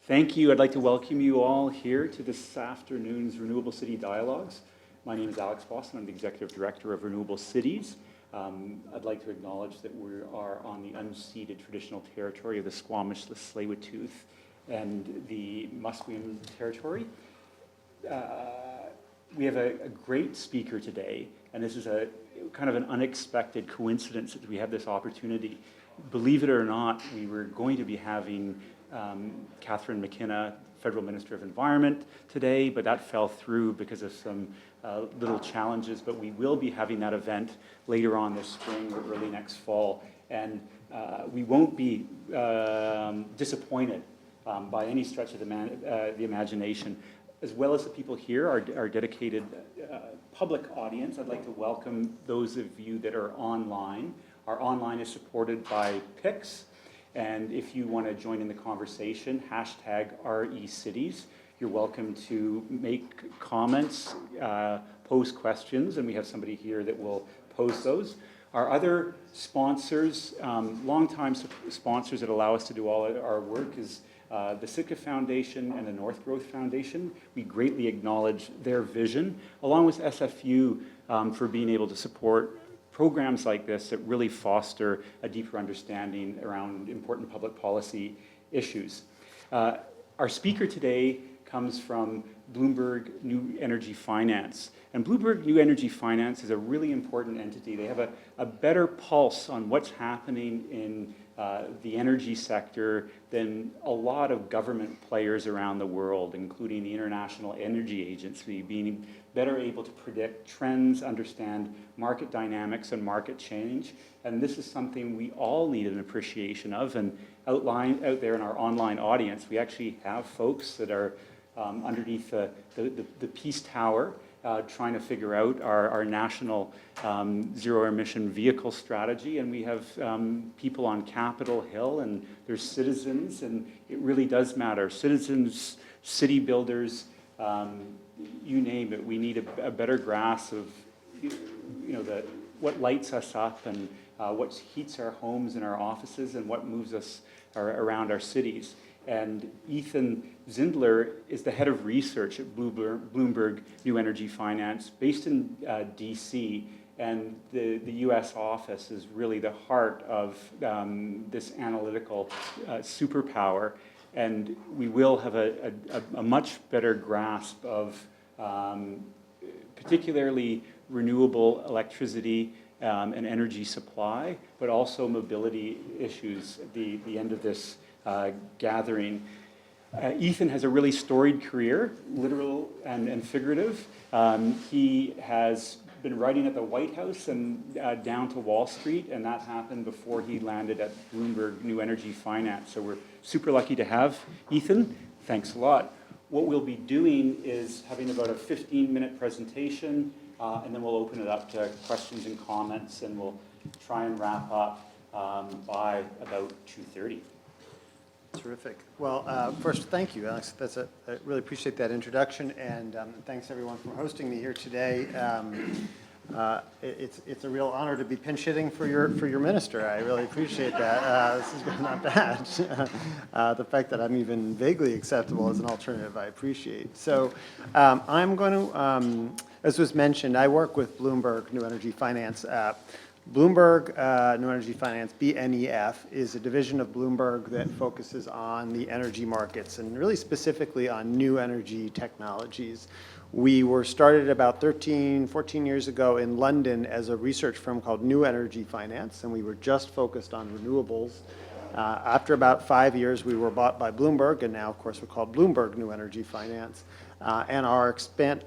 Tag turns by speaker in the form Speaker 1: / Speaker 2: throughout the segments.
Speaker 1: Thank you. I'd like to welcome you all here to this afternoon's Renewable City Dialogues. My name is Alex Boston. I'm the Executive Director of Renewable Cities. I'd like to acknowledge that we are on the unceded traditional territory of the Squamish, the Tsleil-Waututh, and the Musqueam territory. We have a great speaker today, and this is a kind of an unexpected coincidence that we have this opportunity. Believe it or not, we were going to be having Catherine McKenna, Federal Minister of Environment, today, but that fell through because of some little challenges. But we will be having that event later on this spring or early next fall, and we won't be disappointed by any stretch of the imagination. As well as the people here, our dedicated public audience, I'd like to welcome those of you that are online. Our online is supported by PIX, and if you want to join in the conversation, hashtag RECities. You're welcome to make comments, pose questions, and we have somebody here that will pose those. Our other sponsors, longtime sponsors that allow us to do all our work is the Sitka Foundation and the North Growth Foundation. We greatly acknowledge their vision, along with SFU, for being able to support programs like this that really foster a deeper understanding around important public policy issues. Our speaker today comes from Bloomberg New Energy Finance. And Bloomberg New Energy Finance is a really important entity. They have a better pulse on what's happening in the energy sector than a lot of government players around the world, including the International Energy Agency, being better able to predict trends, understand market dynamics and market change. And this is something we all need an appreciation of. And out there in our online audience, we actually have folks that are underneath the Peace Tower, trying to figure out our national zero-emission vehicle strategy. And we have people on Capitol Hill, and there's citizens, and it really does matter. Citizens, city builders, you name it. We need a better grasp of what lights us up and what heats our homes and our offices and what moves us around our cities. And Ethan Zindler is the head of research at Bloomberg New Energy Finance, based in DC, and the US office is really the heart of this analytical superpower. And we will have a much better grasp of particularly renewable electricity and energy supply, but also mobility issues at the end of this gathering. Ethan has a really storied career, literal and figurative. He has been writing at the White House and down to Wall Street, and that happened before he landed at Bloomberg New Energy Finance. So we're super lucky to have Ethan. Thanks a lot. What we'll be doing is having about a 15-minute presentation, and then we'll open it up to questions and comments, and we'll try and wrap up by about 2:30.
Speaker 2: Terrific. Well, first, thank you, Alex. I really appreciate that introduction, and thanks everyone for hosting me here today. It's a real honor to be pinch hitting for your minister. I really appreciate that. This is not bad. The fact that I'm even vaguely acceptable as an alternative, I appreciate. So I'm going to, as was mentioned, I work with Bloomberg New Energy Finance. Bloomberg New Energy Finance, BNEF, is a division of Bloomberg that focuses on the energy markets and really specifically on new energy technologies. We were started about 14 years ago in London as a research firm called New Energy Finance, and we were just focused on renewables. After about 5 years, we were bought by Bloomberg, and now, of course, we're called Bloomberg New Energy Finance. And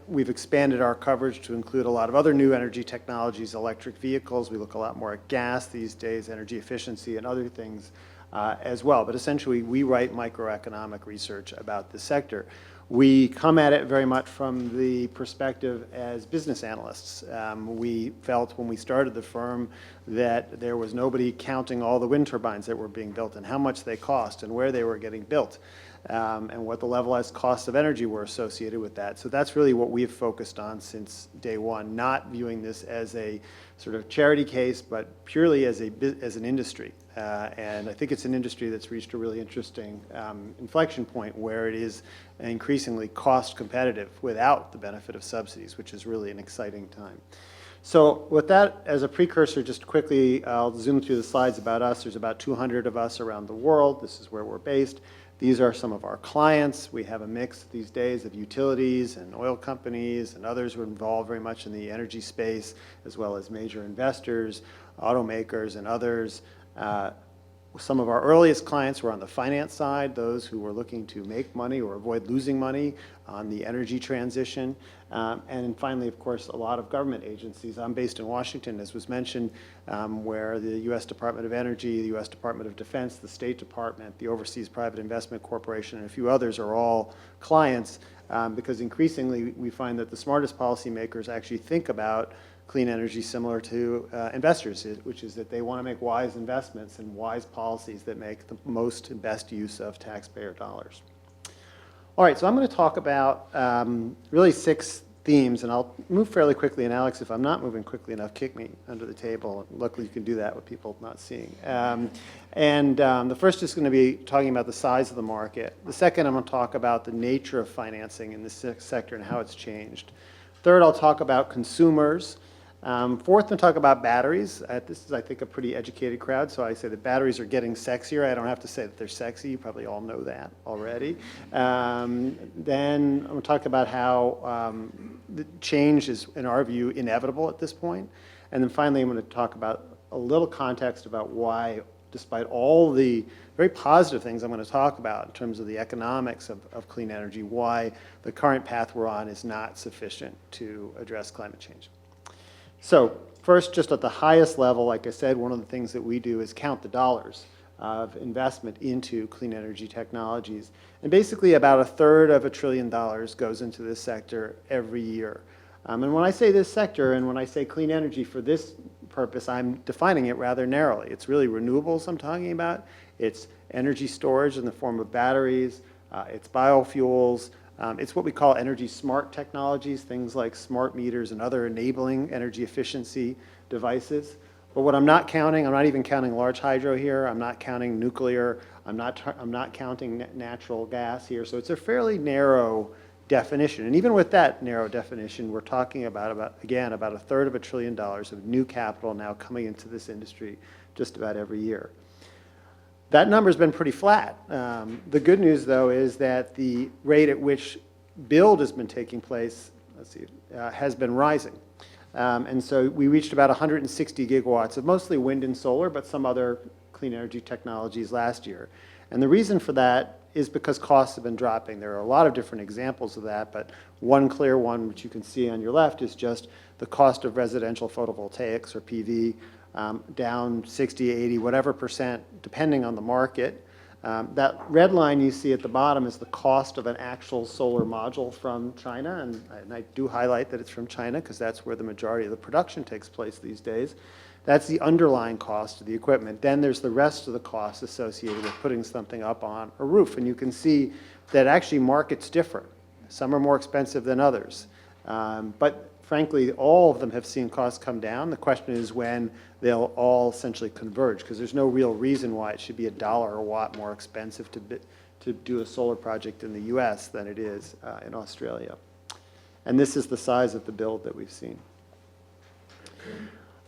Speaker 2: we've expanded our coverage to include a lot of other new energy technologies, electric vehicles. We look a lot more at gas these days, energy efficiency, and other things as well. But essentially, we write microeconomic research about the sector. We come at it very much from the perspective as business analysts. We felt when we started the firm that there was nobody counting all the wind turbines that were being built and how much they cost and where they were getting built. And what the levelized costs of energy were associated with that. So that's really what we've focused on since day one, not viewing this as a sort of charity case, but purely as an industry. And I think it's an industry that's reached a really interesting inflection point where it is increasingly cost competitive without the benefit of subsidies, which is really an exciting time. So with that as a precursor, just quickly, I'll zoom through the slides about us. There's about 200 of us around the world. This is where we're based. These are some of our clients. We have a mix these days of utilities and oil companies and others who are involved very much in the energy space, as well as major investors, automakers, and others. Some of our earliest clients were on the finance side, those who were looking to make money or avoid losing money on the energy transition. And finally, of course, a lot of government agencies. I'm based in Washington, as was mentioned, where the U.S. Department of Energy, the U.S. Department of Defense, the State Department, the Overseas Private Investment Corporation, and a few others are all clients, because increasingly we find that the smartest policymakers actually think about clean energy similar to investors, which is that they want to make wise investments and wise policies that make the most and best use of taxpayer dollars. All right, so I'm going to talk about really 6 themes, and I'll move fairly quickly, and Alex, if I'm not moving quickly enough, kick me under the table. Luckily, you can do that with people not seeing. The first is going to be talking about the size of the market. The second, I'm going to talk about the nature of financing in this sector and how it's changed. Third, I'll talk about consumers. Fourth, we'll talk about batteries. This is, I think, a pretty educated crowd, so I say that batteries are getting sexier. I don't have to say that they're sexy. You probably all know that already. Then I'm going to talk about how the change is, in our view, inevitable at this point. And then finally, I'm going to talk about a little context about why, despite all the very positive things I'm going to talk about in terms of the economics of clean energy, why the current path we're on is not sufficient to address climate change. So first, just at the highest level, like I said, one of the things that we do is count the dollars of investment into clean energy technologies. And basically about 1/3 of $1 trillion goes into this sector every year. And when I say this sector, and when I say clean energy for this purpose, I'm defining it rather narrowly. It's really renewables I'm talking about. It's energy storage in the form of batteries. It's biofuels. It's what we call energy smart technologies, things like smart meters and other enabling energy efficiency devices. But what I'm not counting, I'm not even counting large hydro here. I'm not counting nuclear. I'm not counting natural gas here. So it's a fairly narrow definition. And even with that narrow definition, we're talking about again, about 1/3 of $1 trillion of new capital now coming into this industry just about every year. That number's been pretty flat. The good news, though, is that the rate at which build has been taking place, has been rising. And so we reached about 160 gigawatts of mostly wind and solar, but some other clean energy technologies last year. And the reason for that is because costs have been dropping. There are a lot of different examples of that, but one clear one, which you can see on your left, is just the cost of residential photovoltaics, or PV, down 60, 80, whatever percent, depending on the market. That red line you see at the bottom is the cost of an actual solar module from China, and I do highlight that it's from China because that's where the majority of the production takes place these days. That's the underlying cost of the equipment. Then there's the rest of the costs associated with putting something up on a roof, and you can see that actually markets differ. Some are more expensive than others. But frankly, all of them have seen costs come down. The question is when they'll all essentially converge, because there's no real reason why it should be $1 a watt more expensive to do a solar project in the US than it is in Australia. And this is the size of the build that we've seen.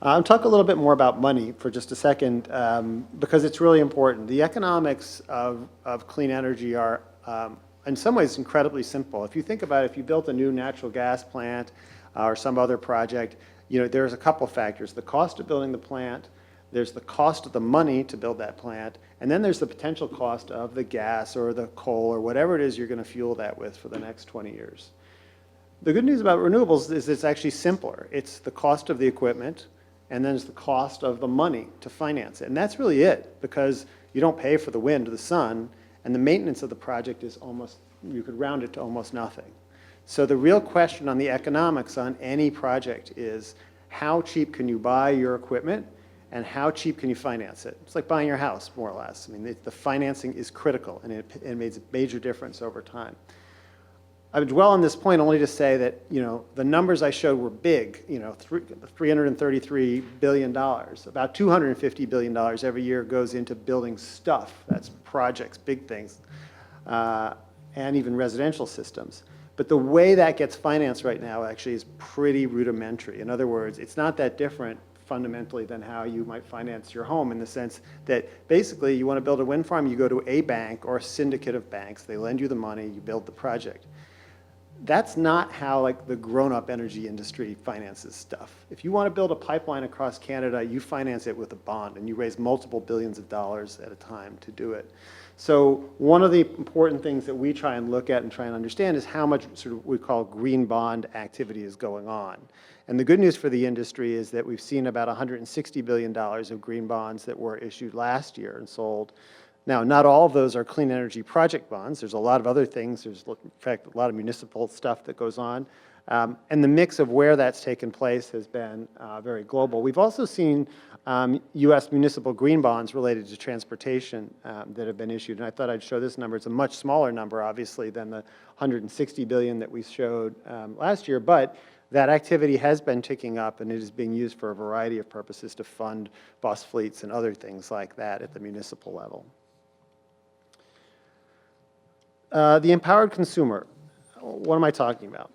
Speaker 2: I'll talk a little bit more about money for just a second, because it's really important. The economics of clean energy are, in some ways, incredibly simple. If you think about it, if you built a new natural gas plant or some other project, there's a couple factors. The cost of building the plant, there's the cost of the money to build that plant, and then there's the potential cost of the gas or the coal or whatever it is you're going to fuel that with for the next 20 years. The good news about renewables is it's actually simpler. It's the cost of the equipment, and then it's the cost of the money to finance it. And that's really it, because you don't pay for the wind or the sun, and the maintenance of the project is almost, you could round it to almost nothing. So the real question on the economics on any project is how cheap can you buy your equipment and how cheap can you finance it? It's like buying your house, more or less. I mean, the financing is critical, and it makes a major difference over time. I would dwell on this point only to say that, the numbers I showed were big, $333 billion. About $250 billion every year goes into building stuff. That's projects, big things, and even residential systems. But the way that gets financed right now actually is pretty rudimentary. In other words, it's not that different fundamentally than how you might finance your home, in the sense that basically you want to build a wind farm, you go to a bank or a syndicate of banks, they lend you the money, you build the project. That's not how the grown-up energy industry finances stuff. If you want to build a pipeline across Canada, you finance it with a bond, and you raise multiple billions of dollars at a time to do it. So one of the important things that we try and look at and try and understand is how much sort of we call green bond activity is going on. And the good news for the industry is that we've seen about $160 billion of green bonds that were issued last year and sold. Now, not all of those are clean energy project bonds. There's a lot of other things. There's, in fact, a lot of municipal stuff that goes on. And the mix of where that's taken place has been very global. We've also seen U.S. municipal green bonds related to transportation that have been issued. And I thought I'd show this number. It's a much smaller number, obviously, than the $160 billion that we showed last year. But that activity has been ticking up, and it is being used for a variety of purposes to fund bus fleets and other things like that at the municipal level. The empowered consumer, what am I talking about?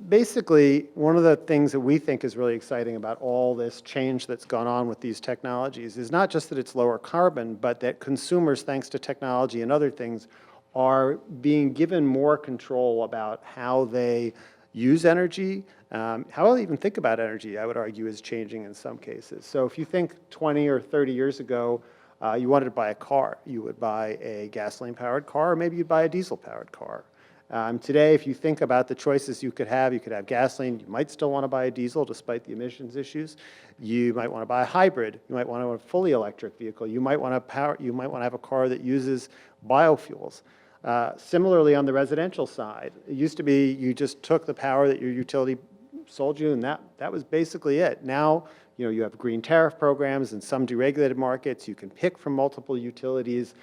Speaker 2: Basically, one of the things that we think is really exciting about all this change that's gone on with these technologies is not just that it's lower carbon, but that consumers, thanks to technology and other things, are being given more control about how they use energy. How they even think about energy, I would argue, is changing in some cases. So if you think 20 or 30 years ago, you wanted to buy a car, you would buy a gasoline-powered car, or maybe you'd buy a diesel-powered car. Today, if you think about the choices you could have gasoline, you might still want to buy a diesel despite the emissions issues. You might want to buy a hybrid. You might want to have a fully electric vehicle. You might want to have a car that uses biofuels. Similarly, on the residential side, it used to be you just took the power that your utility sold you, and that was basically it. Now, you have green tariff programs in some deregulated markets. You can pick from multiple utilities.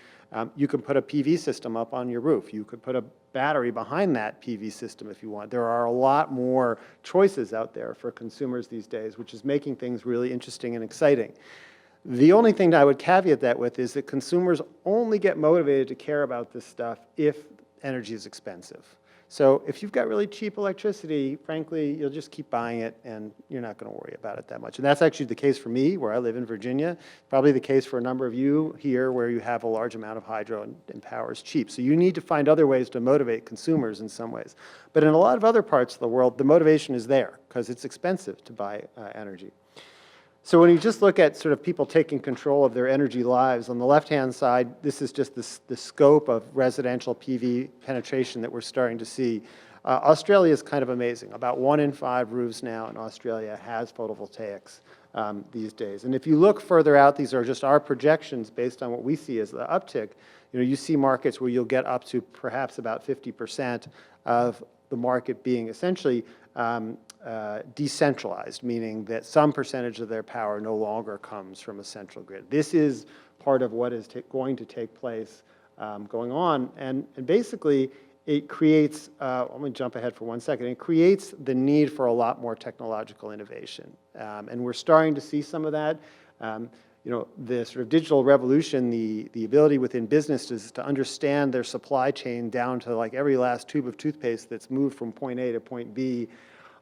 Speaker 2: You can put a PV system up on your roof. You could put a battery behind that PV system if you want. There are a lot more choices out there for consumers these days, which is making things really interesting and exciting. The only thing that I would caveat that with is that consumers only get motivated to care about this stuff if energy is expensive. So if you've got really cheap electricity, frankly, you'll just keep buying it and you're not going to worry about it that much. And that's actually the case for me, where I live in Virginia, probably the case for a number of you here where you have a large amount of hydro and power is cheap. So you need to find other ways to motivate consumers in some ways. But in a lot of other parts of the world, the motivation is there because it's expensive to buy energy. So when you just look at sort of people taking control of their energy lives, on the left-hand side, this is just the scope of residential PV penetration that we're starting to see. Australia is kind of amazing. About 1 in 5 roofs now in Australia has photovoltaics these days. And if you look further out, these are just our projections based on what we see as the uptick. You see markets where you'll get up to perhaps about 50% of the market being essentially decentralized, meaning that some percentage of their power no longer comes from a central grid. This is part of what is going to take place going on. And basically, it creates, let me jump ahead for 1 second, it creates the need for a lot more technological innovation. And we're starting to see some of that. The sort of digital revolution, the ability within businesses to understand their supply chain down to like every last tube of toothpaste that's moved from point A to point B,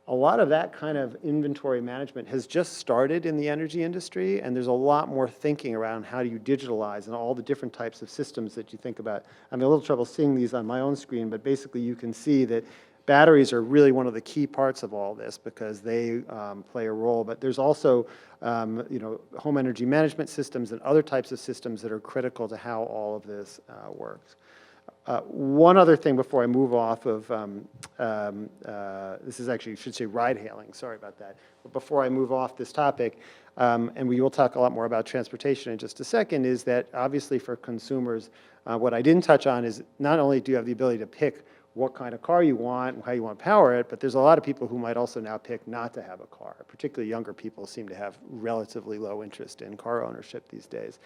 Speaker 2: a lot of that kind of inventory management has just started in the energy industry, and there's a lot more thinking around how do you digitalize and all the different types of systems that you think about. I'm having a little trouble seeing these on my own screen, but basically you can see that batteries are really one of the key parts of all this because they play a role. But there's also, home energy management systems and other types of systems that are critical to how all of this works. One other thing before I move off of, this is actually, I should say ride hailing, sorry about that. But before I move off this topic, and we will talk a lot more about transportation in just a second, is that obviously for consumers, what I didn't touch on is not only do you have the ability to pick what kind of car you want and how you want to power it, but there's a lot of people who might also now pick not to have a car. Particularly younger people seem to have relatively low interest in car ownership these days.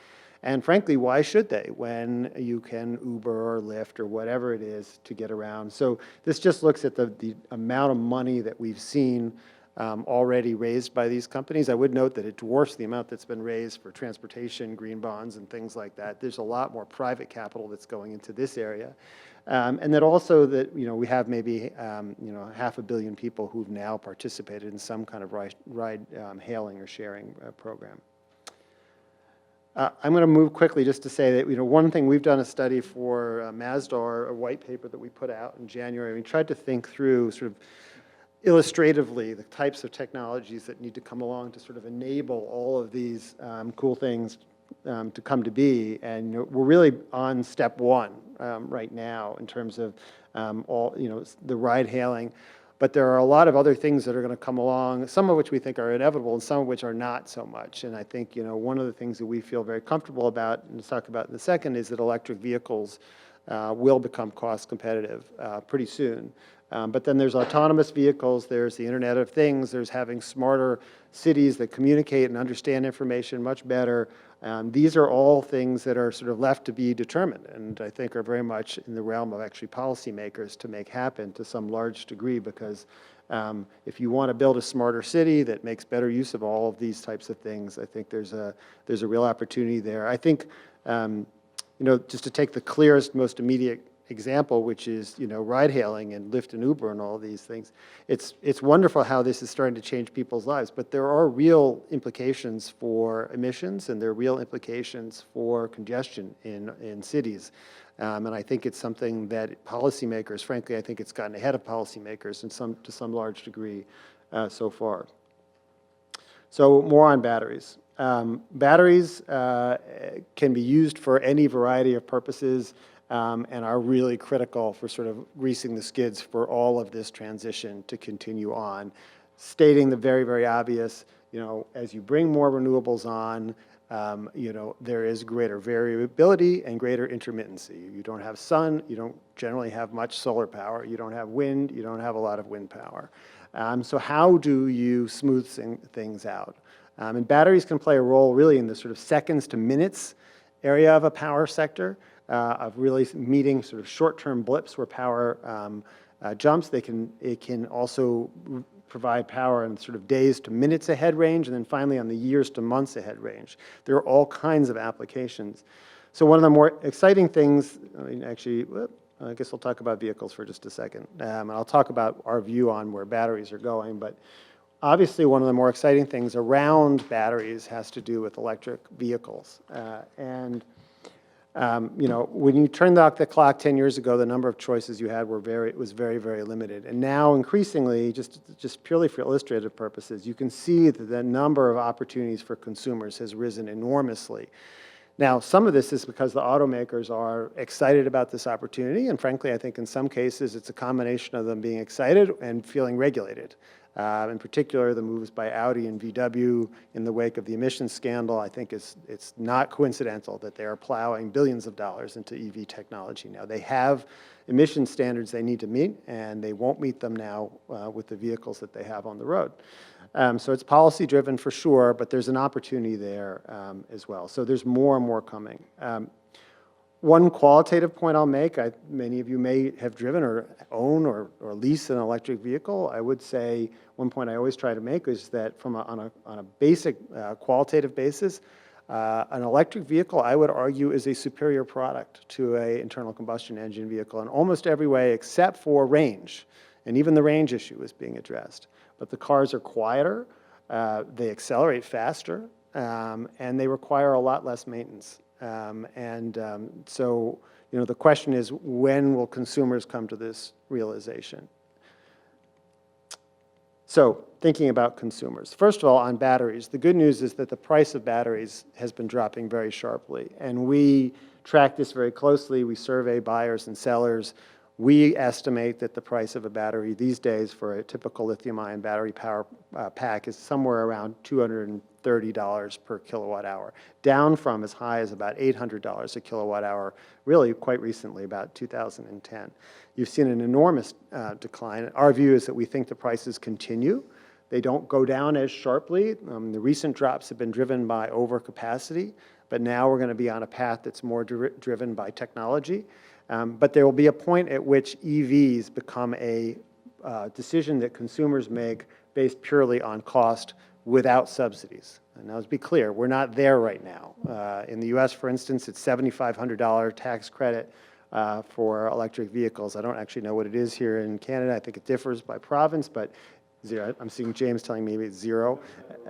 Speaker 2: And frankly, why should they when you can Uber or Lyft or whatever it is to get around? So this just looks at the amount of money that we've seen already raised by these companies. I would note that it dwarfs the amount that's been raised for transportation, green bonds, and things like that. There's a lot more private capital that's going into this area. And that also that, we have maybe, 500 million people who've now participated in some kind of ride hailing or sharing program. I'm going to move quickly just to say that, one thing, we've done a study for Masdar, a white paper that we put out in January. We tried to think through sort of illustratively the types of technologies that need to come along to sort of enable all of these cool things to come to be. And we're really on step one right now in terms of the ride hailing. But there are a lot of other things that are going to come along, some of which we think are inevitable and some of which are not so much. And I think, one of the things that we feel very comfortable about, and we'll talk about in a second, is that electric vehicles will become cost competitive pretty soon. But then there's autonomous vehicles, there's the Internet of Things, there's having smarter cities that communicate and understand information much better. These are all things that are sort of left to be determined, and I think are very much in the realm of actually policymakers to make happen to some large degree, because if you want to build a smarter city that makes better use of all of these types of things, I think there's a real opportunity there. I think, just to take the clearest, most immediate example, which is ride hailing and Lyft and Uber and all these things. It's wonderful how this is starting to change people's lives, but there are real implications for emissions and there are real implications for congestion in cities. And I think it's something that policymakers, frankly, I think it's gotten ahead of policymakers to some large degree so far. So more on batteries. Batteries can be used for any variety of purposes. And are really critical for sort of greasing the skids for all of this transition to continue on. Stating the very, very obvious, as you bring more renewables on, there is greater variability and greater intermittency. You don't have sun, you don't generally have much solar power, you don't have wind, you don't have a lot of wind power. So how do you smooth things out? And batteries can play a role really in the sort of seconds to minutes area of a power sector. Of really meeting sort of short-term blips where power jumps. It can also provide power in sort of days to minutes ahead range, and then finally on the years to months ahead range. There are all kinds of applications. So one of the more exciting things, I guess I'll talk about vehicles for just a second. And I'll talk about our view on where batteries are going, but obviously one of the more exciting things around batteries has to do with electric vehicles. When you turned back the clock 10 years ago, the number of choices you had was very, very limited. And now increasingly, just purely for illustrative purposes, you can see that the number of opportunities for consumers has risen enormously. Now, some of this is because the automakers are excited about this opportunity, and frankly, I think in some cases it's a combination of them being excited and feeling regulated. In particular, the moves by Audi and VW in the wake of the emissions scandal, I think it's not coincidental that they are plowing billions of dollars into EV technology now. They have emission standards they need to meet, and they won't meet them now with the vehicles that they have on the road. So it's policy driven for sure, but there's an opportunity there as well. So there's more and more coming. One qualitative point I'll make, many of you may have driven or own or lease an electric vehicle. I would say one point I always try to make is that on a basic qualitative basis, an electric vehicle, I would argue, is a superior product to an internal combustion engine vehicle in almost every way except for range. And even the range issue is being addressed. But the cars are quieter, they accelerate faster, and they require a lot less maintenance. So, the question is, when will consumers come to this realization? So, thinking about consumers. First of all, on batteries, the good news is that the price of batteries has been dropping very sharply. And we track this very closely. We survey buyers and sellers. We estimate that the price of a battery these days for a typical lithium-ion battery power pack is somewhere around $230 per kilowatt hour, down from as high as about $800 a kilowatt hour, really quite recently, about 2010. You've seen an enormous decline. Our view is that we think the prices continue. They don't go down as sharply. The recent drops have been driven by overcapacity, but now we're going to be on a path that's more driven by technology. But there will be a point at which EVs become a decision that consumers make based purely on cost without subsidies. And now, let's be clear, we're not there right now. In the US, for instance, it's $7,500 tax credit for electric vehicles. I don't actually know what it is here in Canada. I think it differs by province, but zero. I'm seeing James telling me it's zero,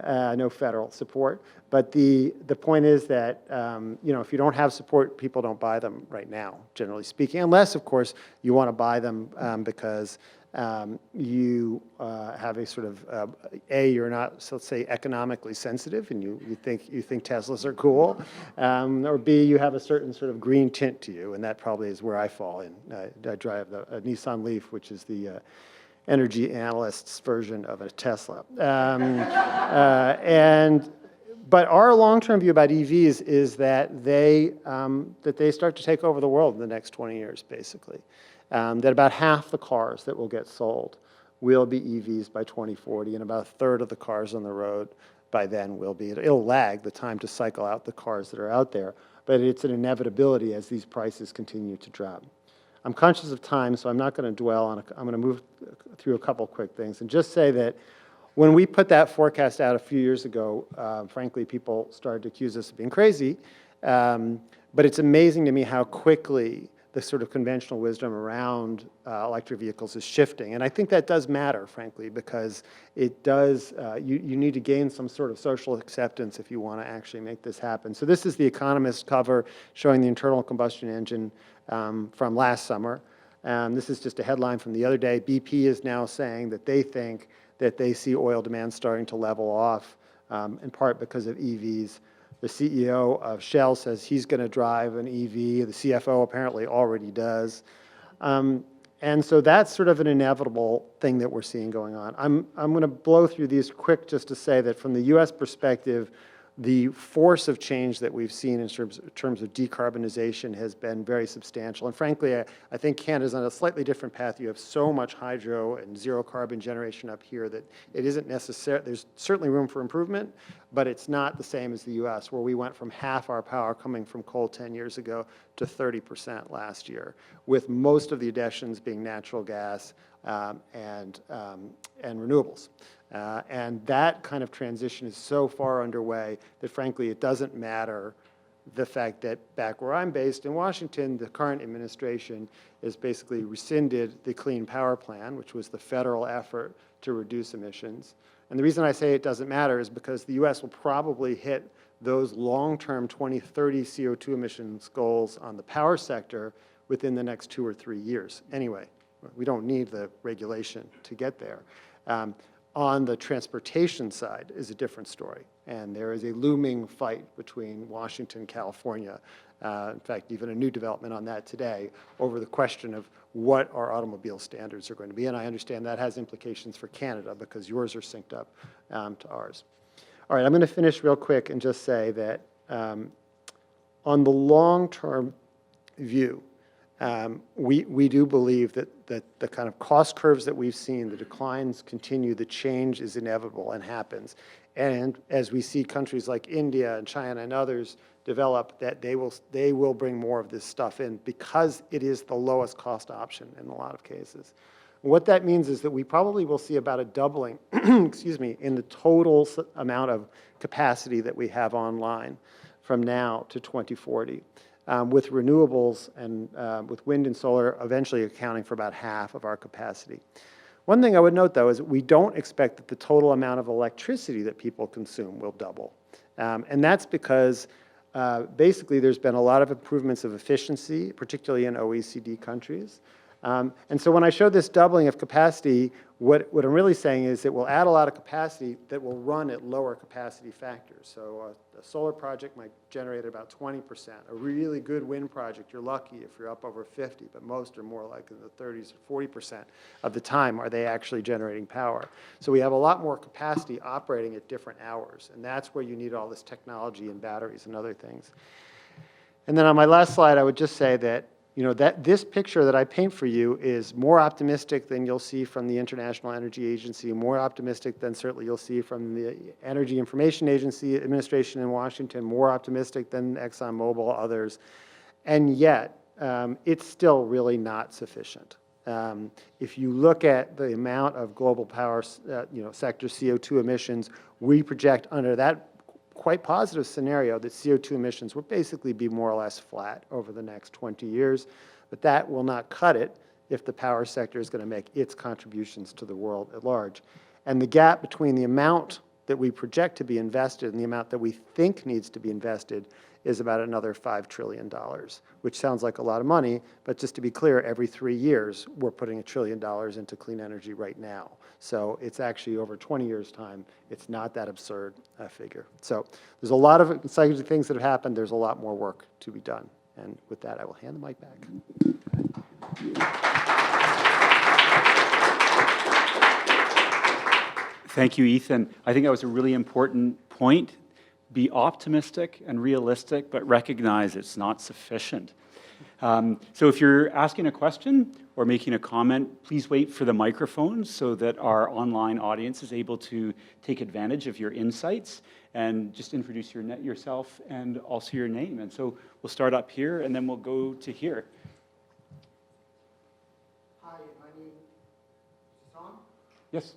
Speaker 2: no federal support. But the point is that, if you don't have support, people don't buy them right now, generally speaking, unless, of course, you want to buy them because you have a sort of, you're not, so let's say, economically sensitive, and you think Teslas are cool, or B, you have a certain sort of green tint to you, and that probably is where I fall in. I drive a Nissan Leaf, which is the energy analyst's version of a Tesla. But our long-term view about EVs is that they start to take over the world in the next 20 years, basically. That about half the cars that will get sold will be EVs by 2040, and about a third of the cars on the road by then will be. It'll lag the time to cycle out the cars that are out there, but it's an inevitability as these prices continue to drop. I'm conscious of time, so I'm not going to dwell on it. I'm going to move through a couple quick things and just say that when we put that forecast out a few years ago, frankly, people started to accuse us of being crazy. But it's amazing to me how quickly the sort of conventional wisdom around electric vehicles is shifting. And I think that does matter, frankly, because it does, you need to gain some sort of social acceptance if you want to actually make this happen. So this is the Economist cover showing the internal combustion engine from last summer. This is just a headline from the other day. BP is now saying that they think that they see oil demand starting to level off, in part because of EVs. The CEO of Shell says he's going to drive an EV. The CFO apparently already does. And so that's sort of an inevitable thing that we're seeing going on. I'm going to blow through these quick just to say that from the US perspective, the force of change that we've seen in terms of decarbonization has been very substantial. And frankly, I think Canada's on a slightly different path. You have so much hydro and zero carbon generation up here that it isn't necessary. There's certainly room for improvement, but it's not the same as the US, where we went from half our power coming from coal 10 years ago to 30% last year, with most of the additions being natural gas and renewables. And that kind of transition is so far underway that, frankly, it doesn't matter the fact that back where I'm based in Washington, the current administration has basically rescinded the Clean Power Plan, which was the federal effort to reduce emissions. And the reason I say it doesn't matter is because the US will probably hit those long-term 2030 CO2 emissions goals on the power sector within the next 2 or 3 years. Anyway, we don't need the regulation to get there. On the transportation side is a different story, and there is a looming fight between Washington and California. In fact, even a new development on that today over the question of what our automobile standards are going to be, and I understand that has implications for Canada because yours are synced up to ours. All right, I'm going to finish real quick and just say that on the long-term view, we do believe that the kind of cost curves that we've seen, the declines continue, the change is inevitable and happens. And as we see countries like India and China and others develop, that they will bring more of this stuff in because it is the lowest cost option in a lot of cases. What that means is that we probably will see about a doubling, excuse me, in the total amount of capacity that we have online from now to 2040. With renewables and with wind and solar eventually accounting for about half of our capacity. One thing I would note, though, is that we don't expect that the total amount of electricity that people consume will double. And that's because basically there's been a lot of improvements of efficiency, particularly in OECD countries. And so when I show this doubling of capacity, what I'm really saying is it will add a lot of capacity that will run at lower capacity factors. So a solar project might generate about 20%. A really good wind project, you're lucky if you're up over 50, but most are more like in the 30s or 40% of the time are they actually generating power. So we have a lot more capacity operating at different hours, and that's where you need all this technology and batteries and other things. And then on my last slide, I would just say that that this picture that I paint for you is more optimistic than you'll see from the International Energy Agency, more optimistic than certainly you'll see from the Energy Information Agency administration in Washington, more optimistic than ExxonMobil, others. And yet, it's still really not sufficient. If you look at the amount of global power, sector CO2 emissions, we project under that quite positive scenario that CO2 emissions will basically be more or less flat over the next 20 years, but that will not cut it if the power sector is going to make its contributions to the world at large. And the gap between the amount that we project to be invested and the amount that we think needs to be invested is about another $5 trillion, which sounds like a lot of money, but just to be clear, every 3 years, we're putting $1 trillion into clean energy right now. So it's actually over 20 years' time. It's not that absurd a figure. So there's a lot of exciting things that have happened. There's a lot more work to be done. And with that, I will hand the mic back.
Speaker 1: Thank you, Ethan. I think that was a really important point. Be optimistic and realistic, but recognize it's not sufficient. So if you're asking a question or making a comment, please wait for the microphone so that our online audience is able to take advantage of your insights, and just introduce yourself and also your name. And so we'll start up here and then we'll go to here.
Speaker 3: Hi, my name is Tom.
Speaker 1: Yes.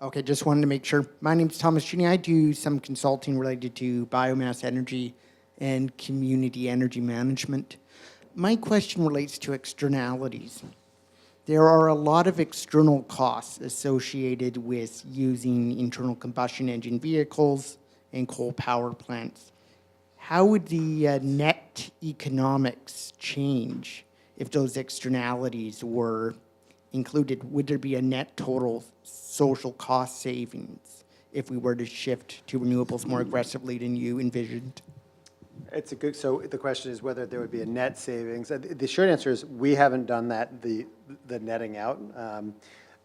Speaker 3: Okay, just wanted to make sure. My name is Thomas Cheney. I do some consulting related to biomass energy and community energy management. My question relates to externalities. There are a lot of external costs associated with using internal combustion engine vehicles and coal power plants. How would the net economics change if those externalities were included? Would there be a net total social cost savings if we were to shift to renewables more aggressively than you envisioned?
Speaker 2: It's a good, so the question is whether there would be a net savings. The short answer is we haven't done that, the netting out.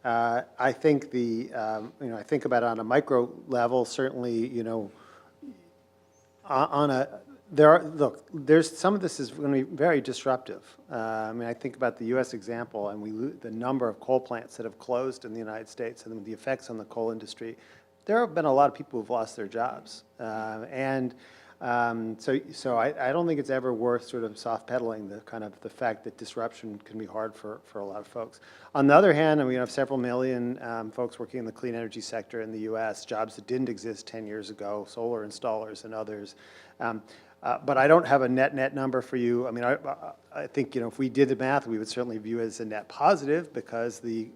Speaker 2: I think I think about it on a micro level, certainly, there's some of this is going to be very disruptive. I think about the U.S. example, and the number of coal plants that have closed in the United States and the effects on the coal industry. There have been a lot of people who've lost their jobs, so I don't think it's ever worth sort of soft pedaling the fact that disruption can be hard for a lot of folks. On the other hand, we have several million folks working in the clean energy sector in the U.S., jobs that didn't exist 10 years ago, solar installers and others. But I don't have a net number for you. I think if we did the math, we would certainly view it as a net positive because the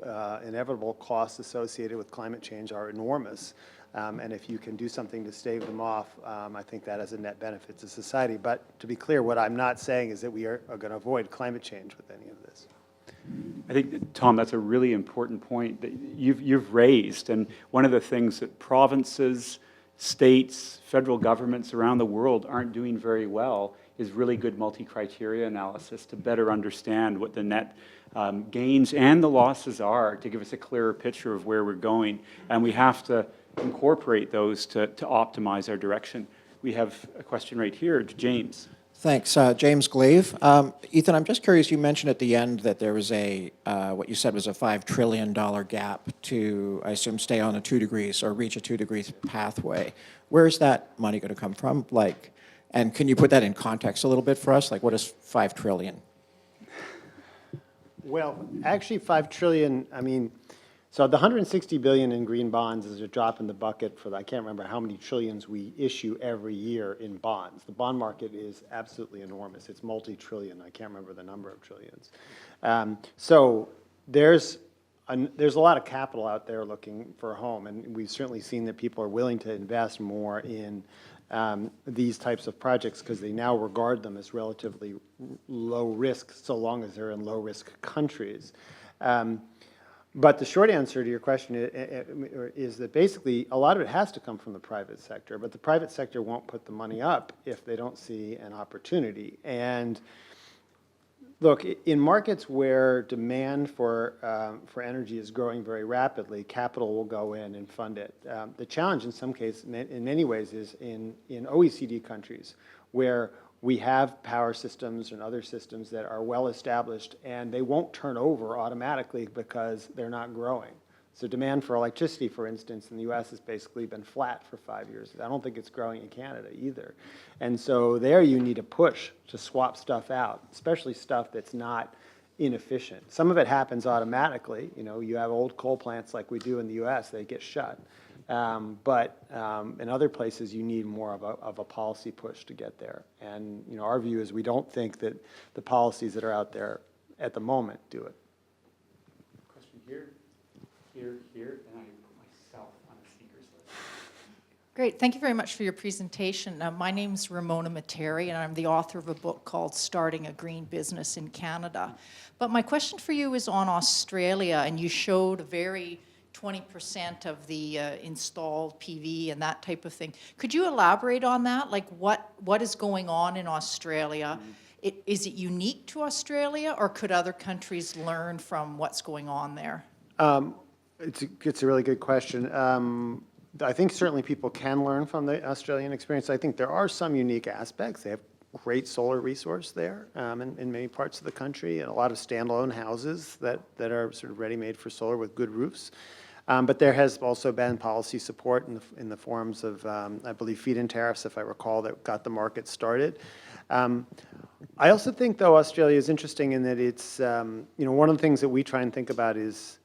Speaker 2: inevitable costs associated with climate change are enormous. And if you can do something to stave them off, I think that has a net benefit to society. But to be clear, what I'm not saying is that we are going to avoid climate change with any of this.
Speaker 1: I think, Tom, that's a really important point that you've raised. And one of the things that provinces, states, federal governments around the world aren't doing very well is really good multi-criteria analysis to better understand what the net gains and the losses are to give us a clearer picture of where we're going. And we have to incorporate those to optimize our direction. We have a question right here to James.
Speaker 4: Thanks. James Glaive. Ethan, I'm just curious, you mentioned at the end that there was what you said was a $5 trillion gap to, I assume, stay on a 2 degrees or reach a 2 degrees pathway. Where is that money going to come from? And can you put that in context a little bit for us? What is $5 trillion?
Speaker 2: Well, actually 5 trillion, so the 160 billion in green bonds is a drop in the bucket for I can't remember how many trillions we issue every year in bonds. The bond market is absolutely enormous. It's multi-trillion. I can't remember the number of trillions. So there's a lot of capital out there looking for a home, and we've certainly seen that people are willing to invest more in these types of projects because they now regard them as relatively low risk so long as they're in low risk countries. But the short answer to your question is that basically a lot of it has to come from the private sector, but the private sector won't put the money up if they don't see an opportunity. And look, in markets where demand for energy is growing very rapidly, capital will go in and fund it. The challenge in some cases, in many ways, is in OECD countries where we have power systems and other systems that are well established, and they won't turn over automatically because they're not growing. So demand for electricity, for instance, in the US has basically been flat for 5 years. I don't think it's growing in Canada either. And so there you need a push to swap stuff out, especially stuff that's not inefficient. Some of it happens automatically. You know, you have old coal plants like we do in the US, they get shut. But in other places, you need more of a policy push to get there. And you know, our view is we don't think that the policies that are out there at the moment do it.
Speaker 1: Question here, here, here, and I put myself on the speakers list.
Speaker 5: Great. Thank you very much for your presentation. My name's Ramona Materi, and I'm the author of a book called Starting a Green Business in Canada. But my question for you is on Australia, and you showed a very 20% of the installed PV and that type of thing. Could you elaborate on that? Like what is going on in Australia? Is it unique to Australia, or could other countries learn from what's going on there?
Speaker 2: It's a really good question. I think certainly people can learn from the Australian experience. I think there are some unique aspects. They have great solar resource there in many parts of the country, and a lot of standalone houses that are sort of ready-made for solar with good roofs. But there has also been policy support in the forms of, I believe, feed-in tariffs, if I recall, that got the market started. I also think, though, Australia is interesting in that it's, you know, one of the things that we try and think about is,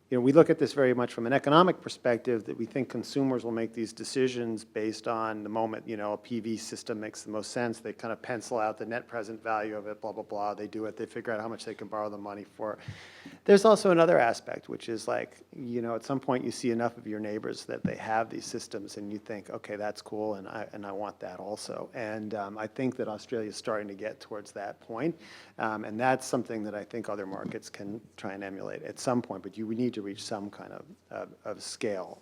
Speaker 2: you know, we look at this very much from an economic perspective, that we think consumers will make these decisions based on the moment, you know, a PV system makes the most sense. They kind of pencil out the net present value of it, blah, blah, blah. They do it. They figure out how much they can borrow the money for. There's also another aspect, which is like, you know, at some point you see enough of your neighbors that they have these systems and you think, okay, that's cool, and I want that also. And I think that Australia is starting to get towards that point. And that's something that I think other markets can try and emulate at some point, but we need to reach some kind of scale.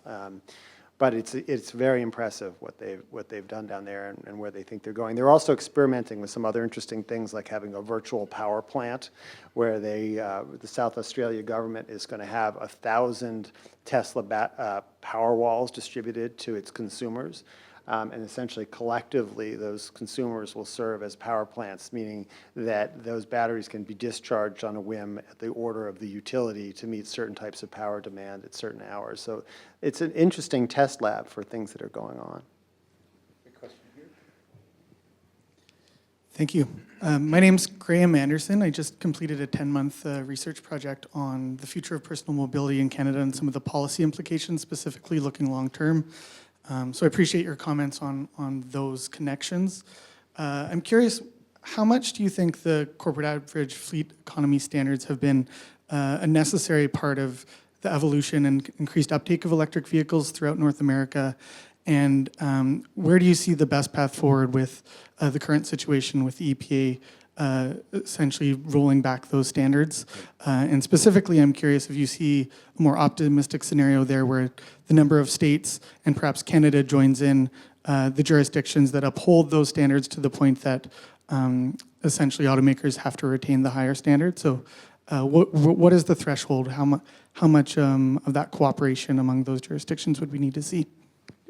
Speaker 2: But it's very impressive what they've done down there and where they think they're going. They're also experimenting with some other interesting things, like having a virtual power plant, where the South Australia government is going to have 1,000 Tesla power walls distributed to its consumers. And essentially, collectively, those consumers will serve as power plants, meaning that those batteries can be discharged on a whim at the order of the utility to meet certain types of power demand at certain hours. So it's an interesting test lab for things that are going on.
Speaker 1: Question here.
Speaker 6: Thank you. My name's Graham Anderson. I just completed a 10-month research project on the future of personal mobility in Canada and some of the policy implications, specifically looking long-term. So I appreciate your comments on those connections. I'm curious, how much do you think the corporate average fleet economy standards have been a necessary part of the evolution and increased uptake of electric vehicles throughout North America? And where do you see the best path forward with the current situation with the EPA essentially rolling back those standards? And specifically, I'm curious if you see a more optimistic scenario there where the number of states and perhaps Canada joins in the jurisdictions that uphold those standards to the point that essentially automakers have to retain the higher standard. So what is the threshold? How much of that cooperation among those jurisdictions would we need to see?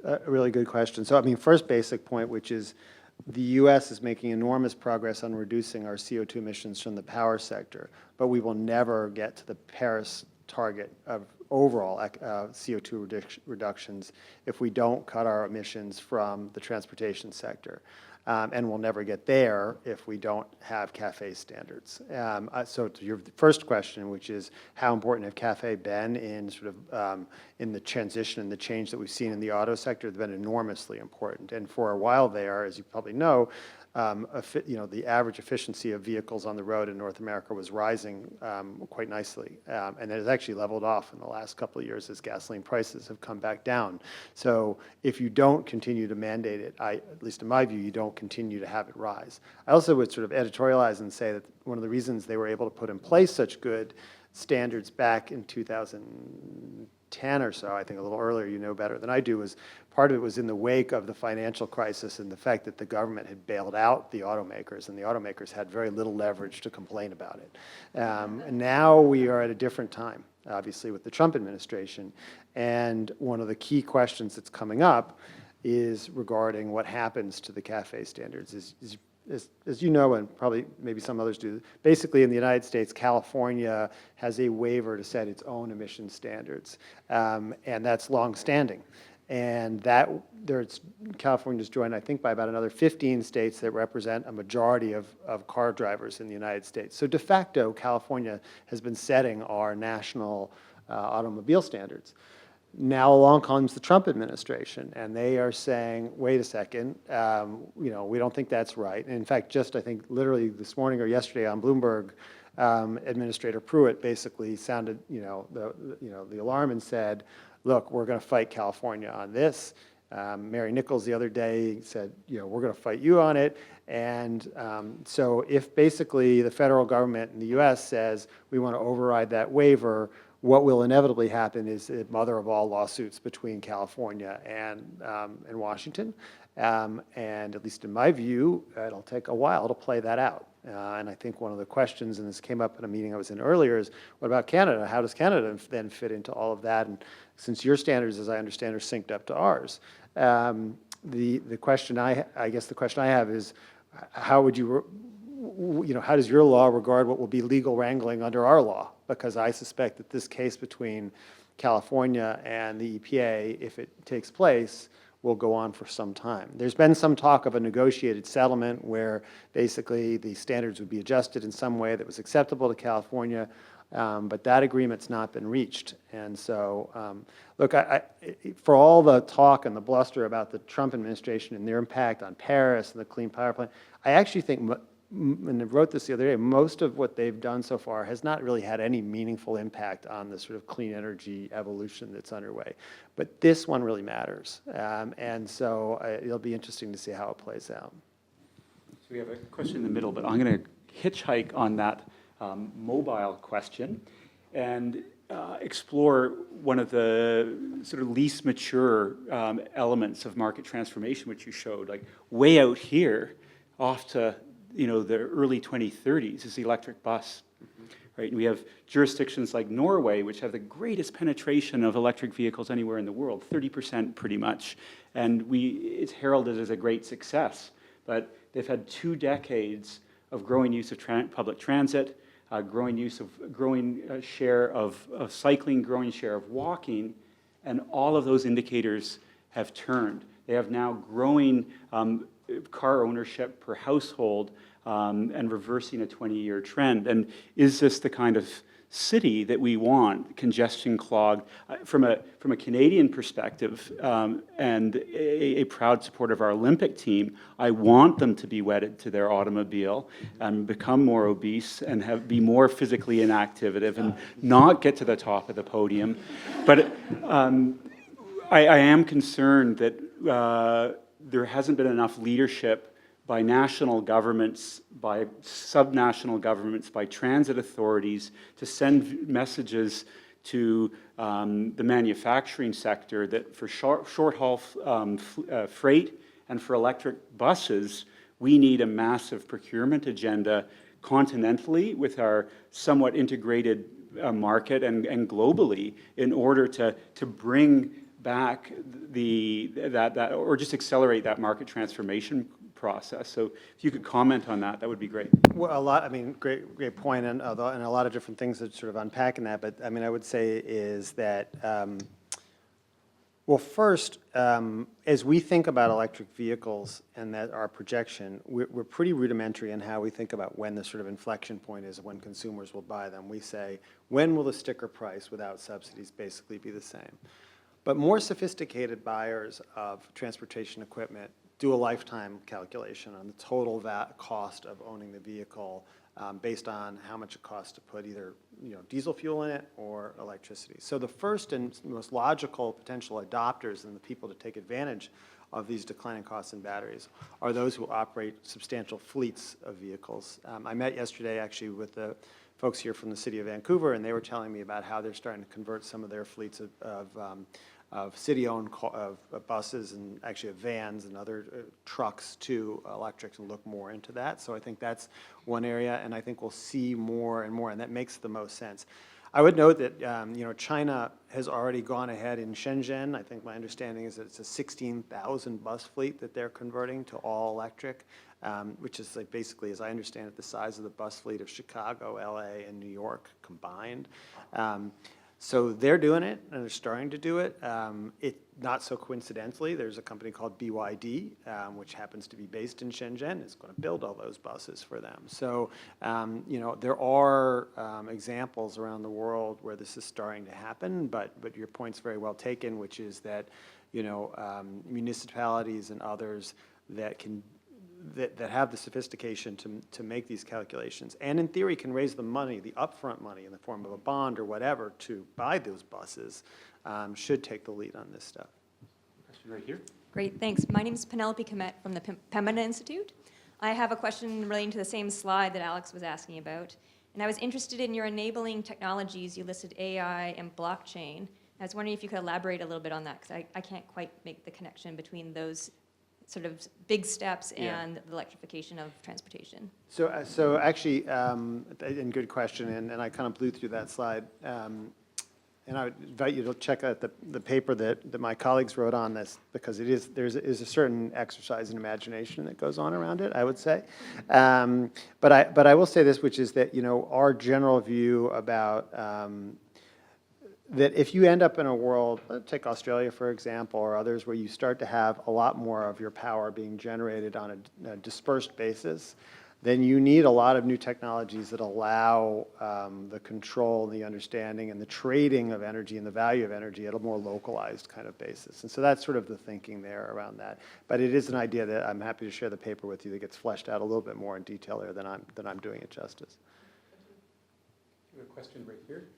Speaker 2: A really good question. So, I mean, first basic point, which is the U.S. is making enormous progress on reducing our CO2 emissions from the power sector, but we will never get to the Paris target of overall CO2 reductions if we don't cut our emissions from the transportation sector. And we'll never get there if we don't have CAFE standards. So to your first question, which is how important have CAFE been in sort of in the transition and the change that we've seen in the auto sector? They've been enormously important. And for a while there, as you probably know, you know, the average efficiency of vehicles on the road in North America was rising quite nicely. And it has actually leveled off in the last couple of years as gasoline prices have come back down. So if you don't continue to mandate it, at least in my view, you don't continue to have it rise. I also would sort of editorialize and say that one of the reasons they were able to put in place such good standards back in 2010 or so, I think a little earlier, you know better than I do, was part of it was in the wake of the financial crisis and the fact that the government had bailed out the automakers, and the automakers had very little leverage to complain about it. And now we are at a different time, obviously, with the Trump administration. And one of the key questions that's coming up is regarding what happens to the CAFE standards. Is as you know, and probably maybe some others do, basically in the United States, California has a waiver to set its own emission standards, and that's longstanding. And California's joined, I think, by about another 15 states that represent a majority of car drivers in the United States. So de facto, California has been setting our national automobile standards. Now along comes the Trump administration, and they are saying, wait a second, we don't think that's right. And in fact, just I think literally this morning or yesterday on Bloomberg, Administrator Pruitt basically sounded the alarm and said, look, we're going to fight California on this. Mary Nichols the other day said, we're going to fight you on it. And so if basically the federal government in the U.S. says we want to override that waiver, what will inevitably happen is the mother of all lawsuits between California and Washington. And at least in my view, it'll take a while to play that out. And I think one of the questions, and this came up in a meeting I was in earlier, is what about Canada? How does Canada then fit into all of that? And since your standards, as I understand, are synced up to ours, the question I guess the question I have is, how would how does your law regard what will be legal wrangling under our law? Because I suspect that this case between California and the EPA, if it takes place, will go on for some time. There's been some talk of a negotiated settlement where basically the standards would be adjusted in some way that was acceptable to California, but that agreement's not been reached. And so, look, for all the talk and the bluster about the Trump administration and their impact on Paris and the Clean Power Plan, I actually think, and I wrote this the other day, most of what they've done so far has not really had any meaningful impact on the sort of clean energy evolution that's underway. But this one really matters. And so it'll be interesting to see how it plays out.
Speaker 1: So we have a question in the middle, but I'm going to hitchhike on that mobile question and explore one of the sort of least mature elements of market transformation, which you showed, like way out here, off to the early 2030s is the electric bus, right? And we have jurisdictions like Norway, which have the greatest penetration of electric vehicles anywhere in the world, 30% pretty much. And it's heralded as a great success. But they've had 2 decades of growing use of public transit, growing share of cycling, growing share of walking, and all of those indicators have turned. They have now growing car ownership per household and reversing a 20-year trend. And is this the kind of city that we want, congestion clogged? From a Canadian perspective, and a proud supporter of our Olympic team, I want them to be wedded to their automobile and become more obese and be more physically inactive and not get to the top of the podium. But I am concerned that there hasn't been enough leadership by national governments, by subnational governments, by transit authorities to send messages to the manufacturing sector that for short-haul freight and for electric buses, we need a massive procurement agenda continentally with our somewhat integrated market and globally in order to bring back or just accelerate that market transformation process. So if you could comment on that, that would be great.
Speaker 2: Well, great point, and a lot of different things that sort of unpack in that. But I mean, I would say is that, well, first, as we think about electric vehicles and that our projection, we're pretty rudimentary in how we think about when the sort of inflection point is when consumers will buy them. We say, when will the sticker price without subsidies basically be the same? But more sophisticated buyers of transportation equipment do a lifetime calculation on the total cost of owning the vehicle based on how much it costs to put either diesel fuel in it or electricity. So the first and most logical potential adopters and the people to take advantage of these declining costs in batteries are those who operate substantial fleets of vehicles. I met yesterday actually with the folks here from the city of Vancouver, and they were telling me about how they're starting to convert some of their fleets of city-owned buses and actually of vans and other trucks to electrics and look more into that. So I think that's one area, and I think we'll see more and more, and that makes the most sense. I would note that China has already gone ahead in Shenzhen. I think my understanding is that it's a 16,000 bus fleet that they're converting to all electric. which is like basically, as I understand it, the size of the bus fleet of Chicago, LA, and New York combined. So they're doing it, and they're starting to do it. Not so coincidentally, there's a company called BYD, which happens to be based in Shenzhen. It's going to build all those buses for them. So, there are examples around the world where this is starting to happen, but your point's very well taken, which is that, municipalities and others that have the sophistication to make these calculations, and in theory can raise the money, the upfront money in the form of a bond or whatever to buy those buses, should take the lead on this stuff.
Speaker 1: Question right here.
Speaker 7: Great, thanks. My name is Penelope Comet from the Pembina Institute. I have a question relating to the same slide that Alex was asking about. And I was interested in your enabling technologies. You listed AI and blockchain. I was wondering if you could elaborate a little bit on that, because I can't quite make the connection between those sort of big steps and the electrification of transportation.
Speaker 2: So actually, and good question, and I kind of blew through that slide. And I would invite you to check out the paper that my colleagues wrote on this, because there's a certain exercise in imagination that goes on around it, I would say. But I will say this, which is that, our general view about that if you end up in a world, take Australia for example, or others, where you start to have a lot more of your power being generated on a dispersed basis, then you need a lot of new technologies that allow the control, the understanding, and the trading of energy and the value of energy at a more localized kind of basis. And so that's sort of the thinking there around that. But it is an idea that I'm happy to share the paper with you that gets fleshed out a little bit more in detail there than I'm doing it justice.
Speaker 1: We have a question right here.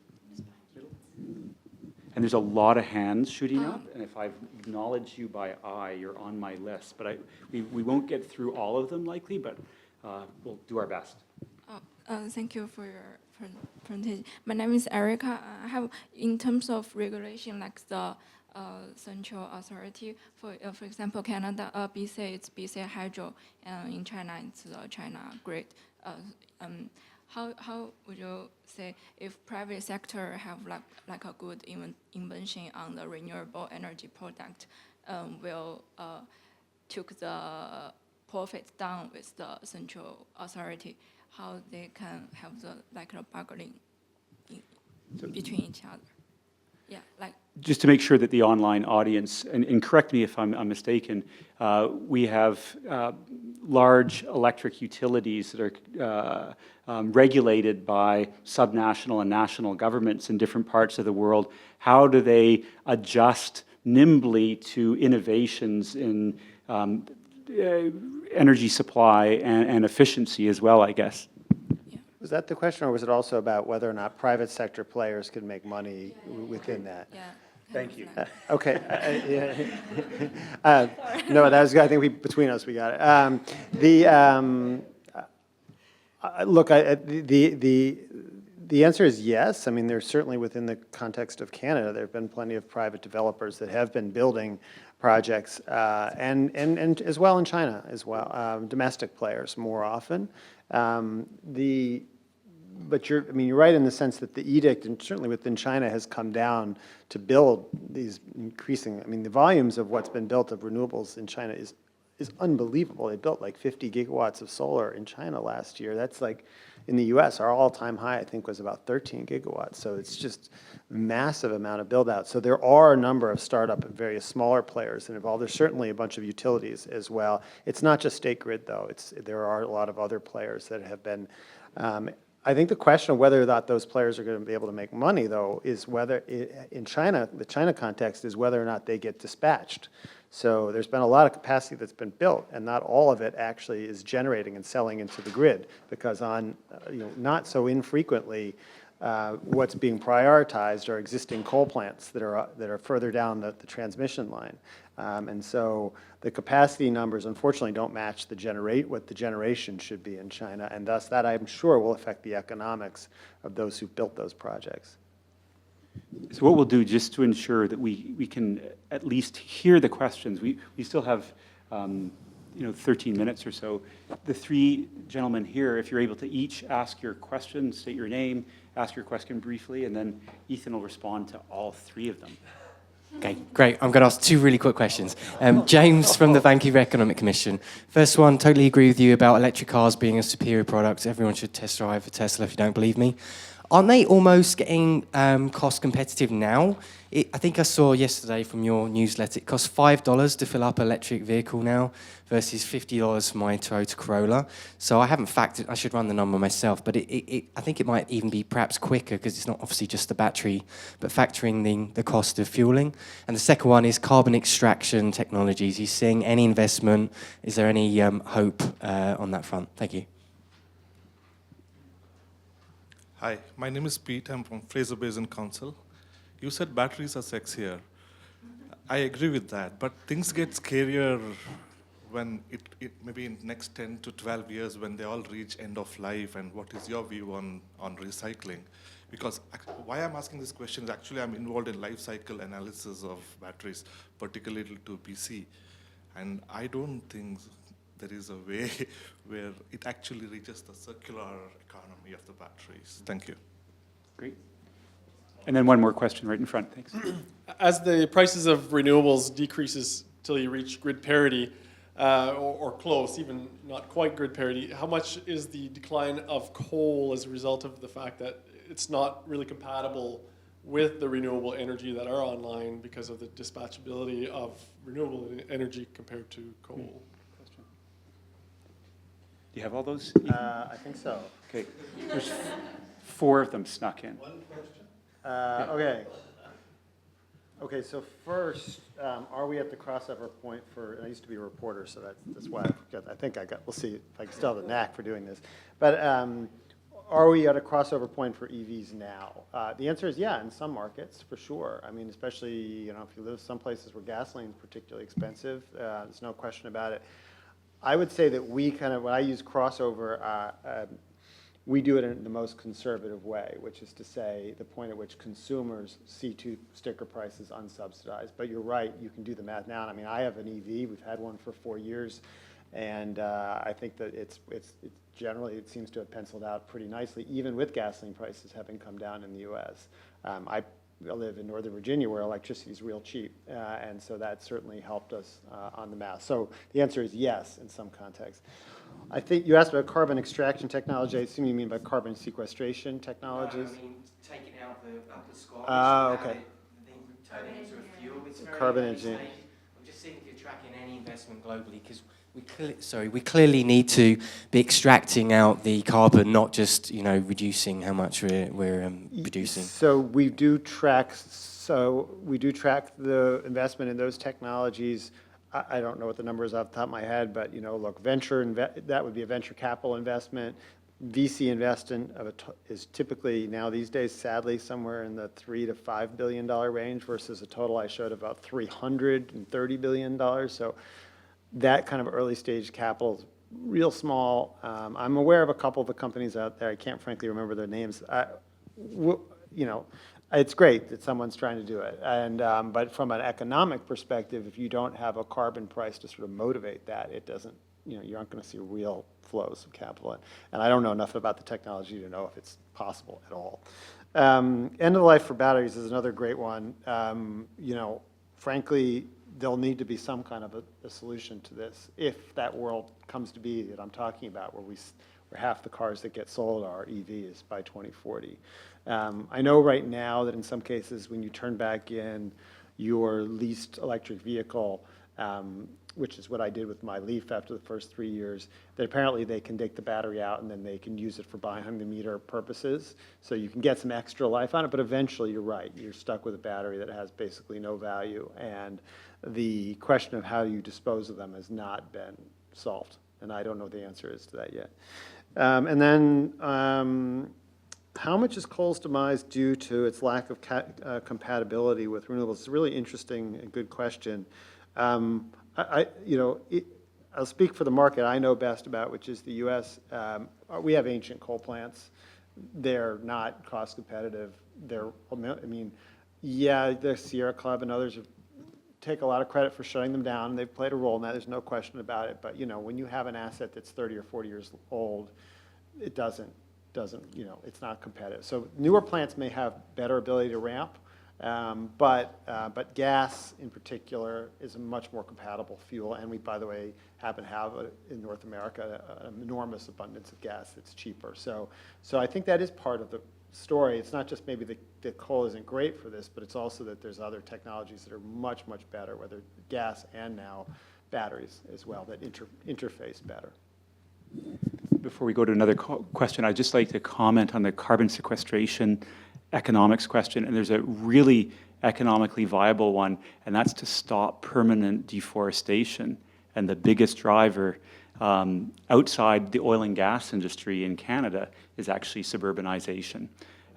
Speaker 1: And there's a lot of hands shooting up, and if I've acknowledged you by eye, you're on my list. But we won't get through all of them likely, but we'll do our best.
Speaker 8: Thank you for your presentation. My name is Erica. I have, in terms of regulation, like the central authority, for example, Canada, BC, it's BC Hydro, and in China, it's the China Grid. How would you say if private sector have like a good invention on the renewable energy product, will took the profit down with the central authority, how they can have the bargaining between each other? Yeah,
Speaker 1: just to make sure that the online audience, and correct me if I'm mistaken, we have large electric utilities that are regulated by subnational and national governments in different parts of the world. How do they adjust nimbly to innovations in energy supply and efficiency as well, I guess?
Speaker 2: Was that the question, or was it also about whether or not private sector players could make money within that?
Speaker 8: Yeah.
Speaker 1: Thank you.
Speaker 2: Okay. No, that was, I think between us, we got it. Look, the answer is yes. I mean, there's certainly within the context of Canada, there have been plenty of private developers that have been building projects, and as well in China as well, domestic players more often. But you're right in the sense that the edict, and certainly within China, has come down to build these increasing, the volumes of what's been built of renewables in China is unbelievable. They built like 50 gigawatts of solar in China last year. That's like, in the US, our all-time high, I think, was about 13 gigawatts. So it's just a massive amount of build-out. So there are a number of startup and various smaller players involved. There's certainly a bunch of utilities as well. It's not just State Grid, though. There are a lot of other players that have been. I think the question of whether or not those players are going to be able to make money, though, is whether, in China, the China context, is whether or not they get dispatched. So there's been a lot of capacity that's been built, and not all of it actually is generating and selling into the grid, because not so infrequently, what's being prioritized are existing coal plants that are further down the transmission line. And so the capacity numbers, unfortunately, don't match what the generation should be in China, and thus that, I'm sure, will affect the economics of those who built those projects.
Speaker 1: So what we'll do, just to ensure that we can at least hear the questions, we still have 13 minutes or so. The three gentlemen here, if you're able to each ask your question, state your name, ask your question briefly, and then Ethan will respond to all three of them.
Speaker 9: Okay, great. I'm going to ask two really quick questions. James from the Vancouver Economic Commission. First one, totally agree with you about electric cars being a superior product. Everyone should test drive a Tesla if you don't believe me. Aren't they almost getting cost competitive now? I think I saw yesterday from your newsletter, it costs $5 to fill up an electric vehicle now versus $50 for my Toyota Corolla. So I haven't factored, I should run the number myself, but I think it might even be perhaps quicker because it's not obviously just the battery, but factoring the cost of fueling. And the second one is carbon extraction technologies. Are you seeing any investment? Is there any hope on that front? Thank you.
Speaker 10: Hi, my name is Pete. I'm from Fraser Basin Council. You said batteries are sexier. I agree with that, but things get scarier when it maybe in next 10 to 12 years when they all reach end of life, and what is your view on recycling? Because why I'm asking this question is actually I'm involved in life cycle analysis of batteries, particularly to BC, and I don't think there is a way where it actually reaches the circular economy of the batteries. Thank you.
Speaker 1: Great. And then one more question right in front, thanks.
Speaker 11: As the prices of renewables decreases till you reach grid parity, or close, even not quite grid parity, how much is the decline of coal as a result of the fact that it's not really compatible with the renewable energy that are online because of the dispatchability of renewable energy compared to coal?
Speaker 1: Do you have all those?
Speaker 2: I think so.
Speaker 1: Okay, there's 4 of them snuck in.
Speaker 2: Okay. Okay, so first, are we at the crossover point for, and I used to be a reporter, so that's why we'll see if I can still have the knack for doing this. But are we at a crossover point for EVs now? The answer is yeah, in some markets, for sure. I mean, especially, if you live some places where gasoline is particularly expensive, there's no question about it. I would say that when I use crossover, we do it in the most conservative way, which is to say the point at which consumers see two sticker prices unsubsidized. But you're right, you can do the math now. I mean, I have an EV, we've had one for 4 years, and I think that it's generally, it seems to have penciled out pretty nicely, even with gasoline prices having come down in the US. I live in Northern Virginia where electricity is real cheap, and so that certainly helped us on the math. So the answer is yes, in some contexts. I think you asked about carbon extraction technology. I assume you mean by carbon sequestration technologies?
Speaker 9: No, I mean taking out the squash.
Speaker 2: Okay.
Speaker 9: Turning it into a fuel. It's very
Speaker 2: Carbon
Speaker 9: early
Speaker 2: engineering.
Speaker 9: stage. I'm just seeing if you're tracking any investment globally, because we clearly need to be extracting out the carbon, not just reducing how much we're producing.
Speaker 2: So we do track. The investment in those technologies. I don't know what the number is off the top of my head, but look, that would be a venture capital investment. VC investment is typically now these days, sadly, somewhere in the $3 to $5 billion range versus a total I showed about $330 billion. So that kind of early stage capital is real small. I'm aware of a couple of the companies out there. I can't frankly remember their names. It's great that someone's trying to do it, but from an economic perspective, if you don't have a carbon price to sort of motivate that, it doesn't. You aren't going to see real flows of capital, and I don't know enough about the technology to know if it's possible at all. End of life for batteries is another great one. Frankly, there'll need to be some kind of a solution to this if that world comes to be that I'm talking about, where half the cars that get sold are EVs by 2040. I know right now that in some cases when you turn back in your leased electric vehicle, which is what I did with my Leaf after the first 3 years, that apparently they can take the battery out and then they can use it for behind the meter purposes. So you can get some extra life on it, but eventually you're right, you're stuck with a battery that has basically no value. And the question of how you dispose of them has not been solved. And I don't know the answer is to that yet. And then how much is coal's demise due to its lack of compatibility with renewables? It's a really interesting and good question. I'll speak for the market I know best about, which is the U.S. We have ancient coal plants. They're not cost competitive. The Sierra Club and others take a lot of credit for shutting them down. They've played a role in that. There's no question about it. But when you have an asset that's 30 or 40 years old, it doesn't it's not competitive. So newer plants may have better ability to ramp, But gas in particular is a much more compatible fuel, and we, by the way, happen to have in North America an enormous abundance of gas that's cheaper. So I think that is part of the story. It's not just maybe that coal isn't great for this, but it's also that there's other technologies that are much, much better, whether gas and now batteries as well, that interface better.
Speaker 1: Before we go to another question, I'd just like to comment on the carbon sequestration economics question, and there's a really economically viable one, and that's to stop permanent deforestation. And the biggest driver outside the oil and gas industry in Canada is actually suburbanization,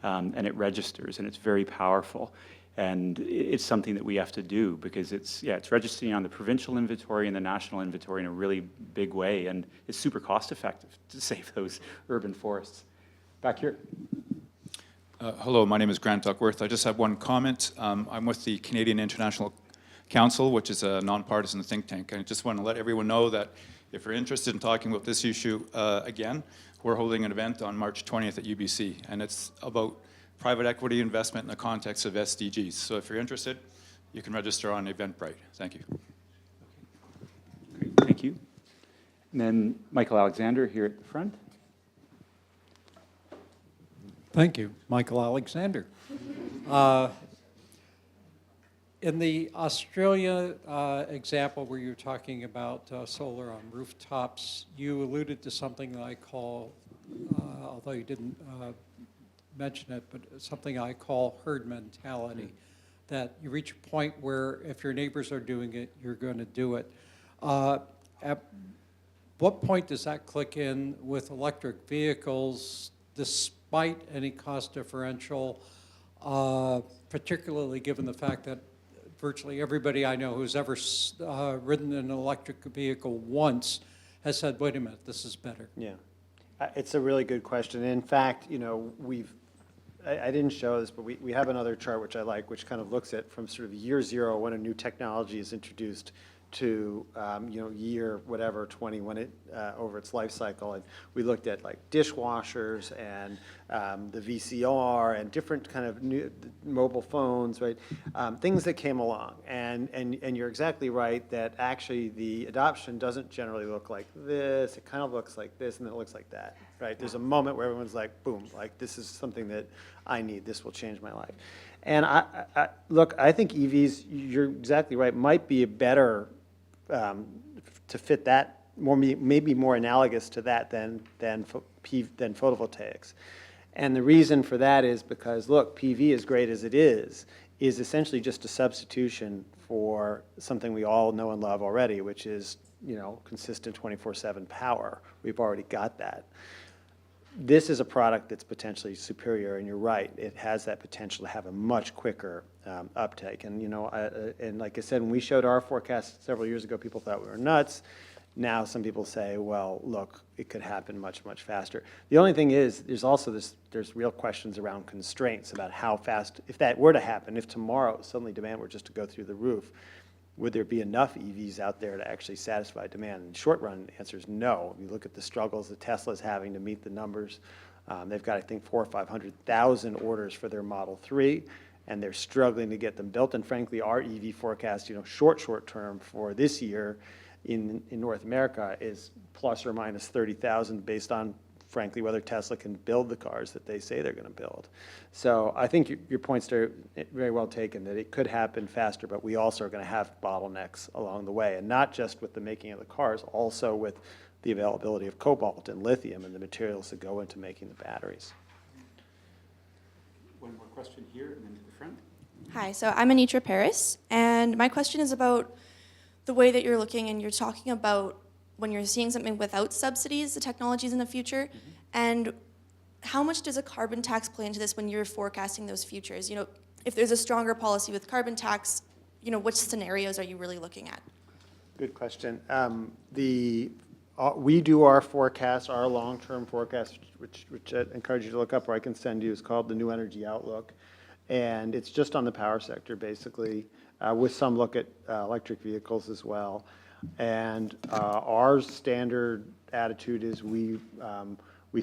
Speaker 1: and it registers, and it's very powerful. And it's something that we have to do because it's registering on the provincial inventory and the national inventory in a really big way, and it's super cost effective to save those urban forests. Back here.
Speaker 12: Hello, my name is Grant Duckworth. I just have one comment. I'm with the Canadian International Council, which is a nonpartisan think tank. I just want to let everyone know that if you're interested in talking about this issue again, we're holding an event on March 20th at UBC, and it's about private equity investment in the context of SDGs. So if you're interested, you can register on Eventbrite. Thank you.
Speaker 1: Great, thank you. And then Michael Alexander here at the front.
Speaker 13: Thank you, Michael Alexander. In the Australia example where you're talking about solar on rooftops, you alluded to something that I call, although you didn't mention it, but something I call herd mentality, that you reach a point where if your neighbors are doing it, you're going to do it. At what point does that click in with electric vehicles, despite any cost differential, particularly given the fact that virtually everybody I know who's ever ridden an electric vehicle once has said, wait a minute, this is better?
Speaker 2: Yeah, it's a really good question. In fact, you know, I didn't show this, but we have another chart which I like, which kind of looks at from sort of year zero when a new technology is introduced to you know, year whatever 20 when it over its life cycle, and we looked at like dishwashers and the VCR and different kind of new mobile phones, right? Things that came along, and you're exactly right that actually the adoption doesn't generally look like this. It kind of looks like this, and then it looks like that, right? There's a moment where everyone's like, boom, like this is something that I need. This will change my life. And look, I think EVs, you're exactly right, might be a better to fit that, maybe more analogous to that than photovoltaics. And the reason for that is because, look, PV, as great as it is essentially just a substitution for something we all know and love already, which is, you know, consistent 24/7 power. We've already got that. This is a product that's potentially superior, and you're right, it has that potential to have a much quicker uptake. And, you know, and like I said, when we showed our forecast several years ago, people thought we were nuts. Now some people say, well, look, it could happen much, much faster. The only thing is, there's real questions around constraints about how fast, if that were to happen, if tomorrow suddenly demand were just to go through the roof, would there be enough EVs out there to actually satisfy demand? In the short run, the answer is no. You look at the struggles that Tesla's having to meet the numbers. They've got, I think, 400,000 or 500,000 orders for their Model 3, and they're struggling to get them built. And frankly, our EV forecast, you know, short term for this year in North America is plus or minus 30,000 based on, frankly, whether Tesla can build the cars that they say they're going to build. So I think your point's very well taken, that it could happen faster, but we also are going to have bottlenecks along the way, and not just with the making of the cars, also with the availability of cobalt and lithium and the materials that go into making the batteries.
Speaker 1: One more question here and then to the front.
Speaker 14: Hi, so I'm Anitra Paris, and my question is about the way that you're looking, and you're talking about when you're seeing something without subsidies, the technologies in the future, and how much does a carbon tax play into this when you're forecasting those futures? You know, if there's a stronger policy with carbon tax, you know, which scenarios are you really looking at?
Speaker 2: Good question. We do our forecast, our long-term forecast, which I encourage you to look up, or I can send you. It's called the New Energy Outlook, and it's just on the power sector, basically, with some look at electric vehicles as well. And our standard attitude is we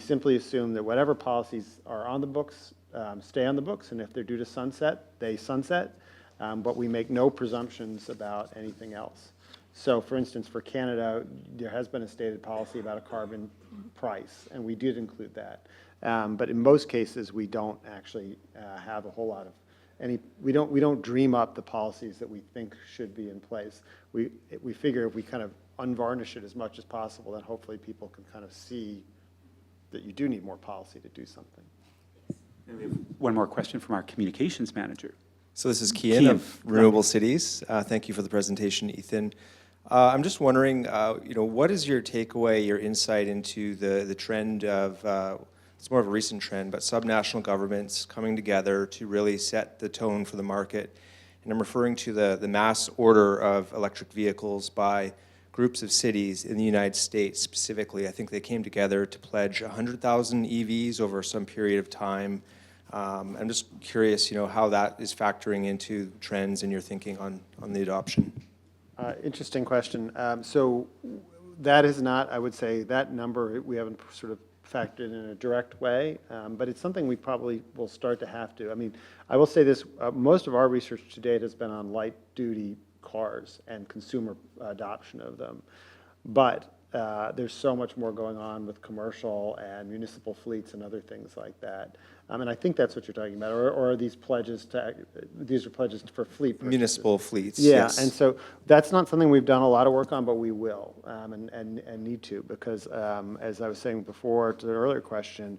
Speaker 2: simply assume that whatever policies are on the books stay on the books, and if they're due to sunset, they sunset, but we make no presumptions about anything else. So, for instance, for Canada, there has been a stated policy about a carbon price, and we did include that. But in most cases, we don't actually have a whole lot of we don't dream up the policies that we think should be in place. We figure if we kind of unvarnish it as much as possible, then hopefully people can kind of see that you do need more policy to do something.
Speaker 1: And we have one more question from our communications manager.
Speaker 15: So this is Kian of Renewable Cities. Thank you for the presentation, Ethan. I'm just wondering, what is your takeaway, your insight into the trend of, it's more of a recent trend, but subnational governments coming together to really set the tone for the market? And I'm referring to the mass order of electric vehicles by groups of cities in the United States specifically. I think they came together to pledge 100,000 EVs over some period of time. I'm just curious, how that is factoring into trends in your thinking on the adoption.
Speaker 2: Interesting question. So that is not, I would say, that number we haven't sort of factored in a direct way, but it's something we probably will start to have to. I mean, I will say this, most of our research to date has been on light-duty cars and consumer adoption of them, but there's so much more going on with commercial and municipal fleets and other things like that. And I think that's what you're talking about, or are these pledges these are pledges for fleet purchases?
Speaker 15: Municipal fleets,
Speaker 2: yeah,
Speaker 15: yes.
Speaker 2: And so that's not something we've done a lot of work on, but we will, and need to, because as I was saying before to the earlier question,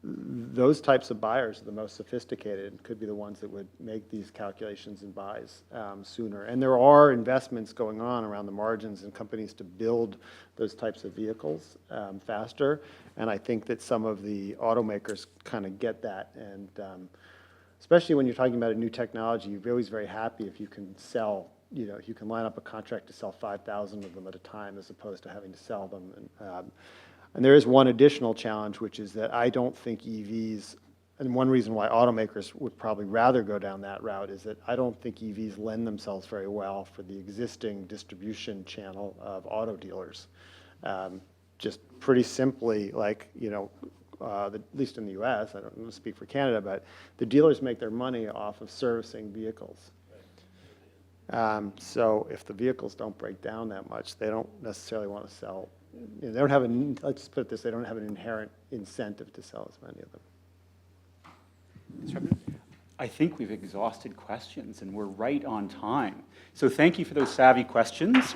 Speaker 2: those types of buyers are the most sophisticated and could be the ones that would make these calculations and buys sooner. And there are investments going on around the margins in companies to build those types of vehicles faster. And I think that some of the automakers kind of get that. And especially when you're talking about a new technology, you're always very happy if you can sell, if you can line up a contract to sell 5,000 of them at a time as opposed to having to sell them. And there is one additional challenge, which is that I don't think EVs, and one reason why automakers would probably rather go down that route is that I don't think EVs lend themselves very well for the existing distribution channel of auto dealers. Just pretty simply, like, at least in the US, I don't want to speak for Canada, but the dealers make their money off of servicing vehicles. So if the vehicles don't break down that much, they don't necessarily want to sell. They don't have let's just put it this, they don't have an inherent incentive to sell as many of them.
Speaker 1: I think we've exhausted questions and we're right on time. So thank you for those savvy questions.